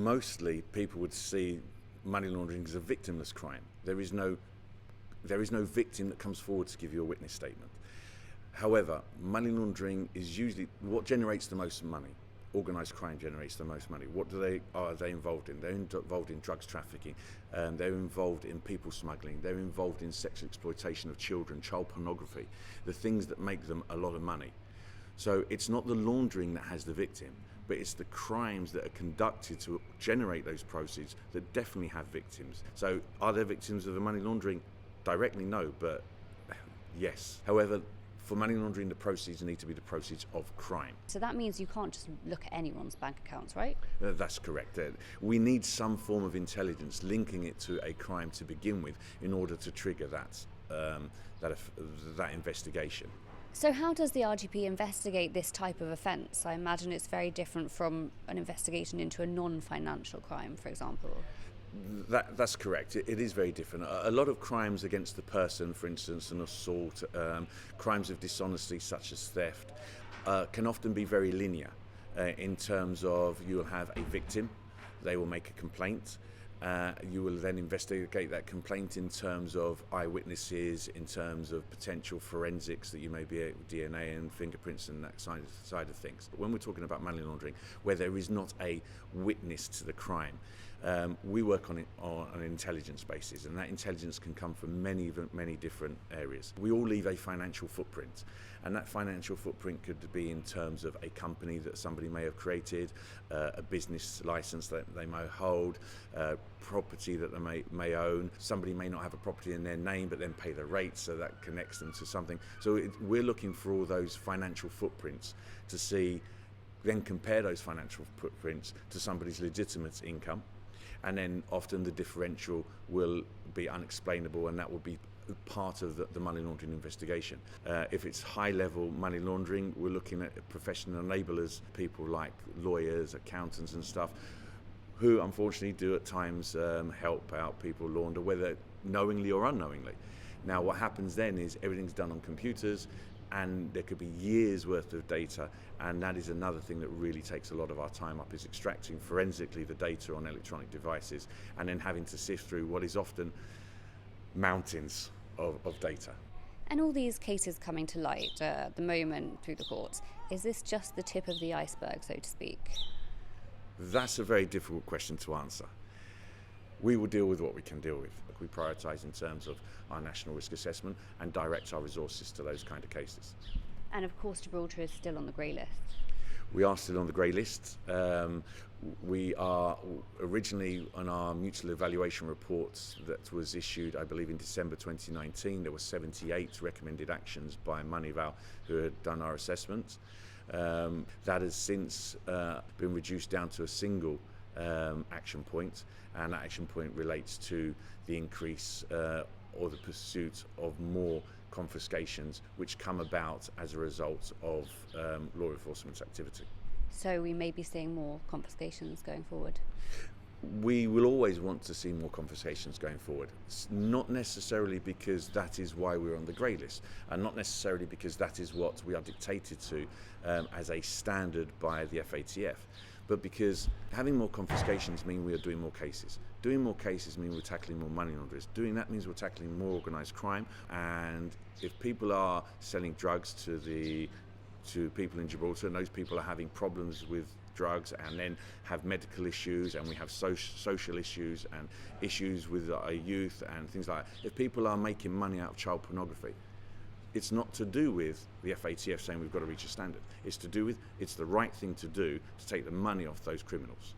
mostly people would see money laundering as a victimless crime. There is no victim that comes forward to give you a witness statement. However, money laundering is usually what generates the most money. Organised crime generates the most money. What are they involved in? They're involved in drugs trafficking, they're involved in people smuggling, they're involved in sexual exploitation of children, child pornography, the things that make them a lot of money. So it's not the laundering that has the victim, but it's the crimes that are conducted to generate those proceeds that definitely have victims. So are there victims of the money laundering? Directly, no, but yes. However, for money laundering, the proceeds need to be the proceeds of crime. So that means you can't just look at anyone's bank accounts, right? That's correct. We need some form of intelligence linking it to a crime to begin with in order to trigger that investigation. So how does the RGP investigate this type of offence? I imagine it's very different from an investigation into a non-financial crime, for example. That's correct. It is very different. A lot of crimes against the person, for instance, an assault, crimes of dishonesty such as theft, can often be very linear in terms of you'll have a victim, they will make a complaint, you will then investigate that complaint in terms of eyewitnesses, in terms of potential forensics that you may be DNA and fingerprints and that side of things. But when we're talking about money laundering, where there is not a witness to the crime, we work on an intelligence basis, and that intelligence can come from many different areas. We all leave a financial footprint, and that financial footprint could be in terms of a company that somebody may have created, a business license that they may hold, property that they may own. Somebody may not have a property in their name but then pay the rate, so that connects them to something. So we're looking for all those financial footprints to see, then compare those financial footprints to somebody's legitimate income, and then often the differential will be unexplainable, and that will be part of the money laundering investigation. If it's high level money laundering, we're looking at professional enablers, people like lawyers, accountants and stuff, who unfortunately do at times help out people launder, whether knowingly or unknowingly. Now what happens then is everything's done on computers, and there could be years worth of data, and that is another thing that really takes a lot of our time up, is extracting forensically the data on electronic devices and then having to sift through what is often mountains of data. And all these cases coming to light at the moment through the courts, is this just the tip of the iceberg, so to speak? That's a very difficult question to answer. We will deal with what we can deal with. We prioritise in terms of our national risk assessment and direct our resources to those kind of cases. And of course Gibraltar is still on the grey list. We are still on the grey list. We are originally on our mutual evaluation reports that was issued, I believe, in December 2019. There were 78 recommended actions by Moneyval who had done our assessment. That has since been reduced down to a single action point, and that action point relates to the increase or the pursuit of more confiscations which come about as a result of law enforcement activity. So we may be seeing more confiscations going forward? We will always want to see more confiscations going forward, not necessarily because that is why we're on the grey list, and not necessarily because that is what we are dictated to as a standard by the FATF, but because having more confiscations mean we are doing more cases. Doing more cases mean we're tackling more money launderers. Doing that means we're tackling more organised crime, and if people are selling drugs to people in Gibraltar, and those people are having problems with drugs and then have medical issues, and we have social issues and issues with our youth and things like that. If people are making money out of child pornography, it's not to do with the FATF saying we've got to reach a standard. It's to do with, it's the right thing to do to take the money off those criminals.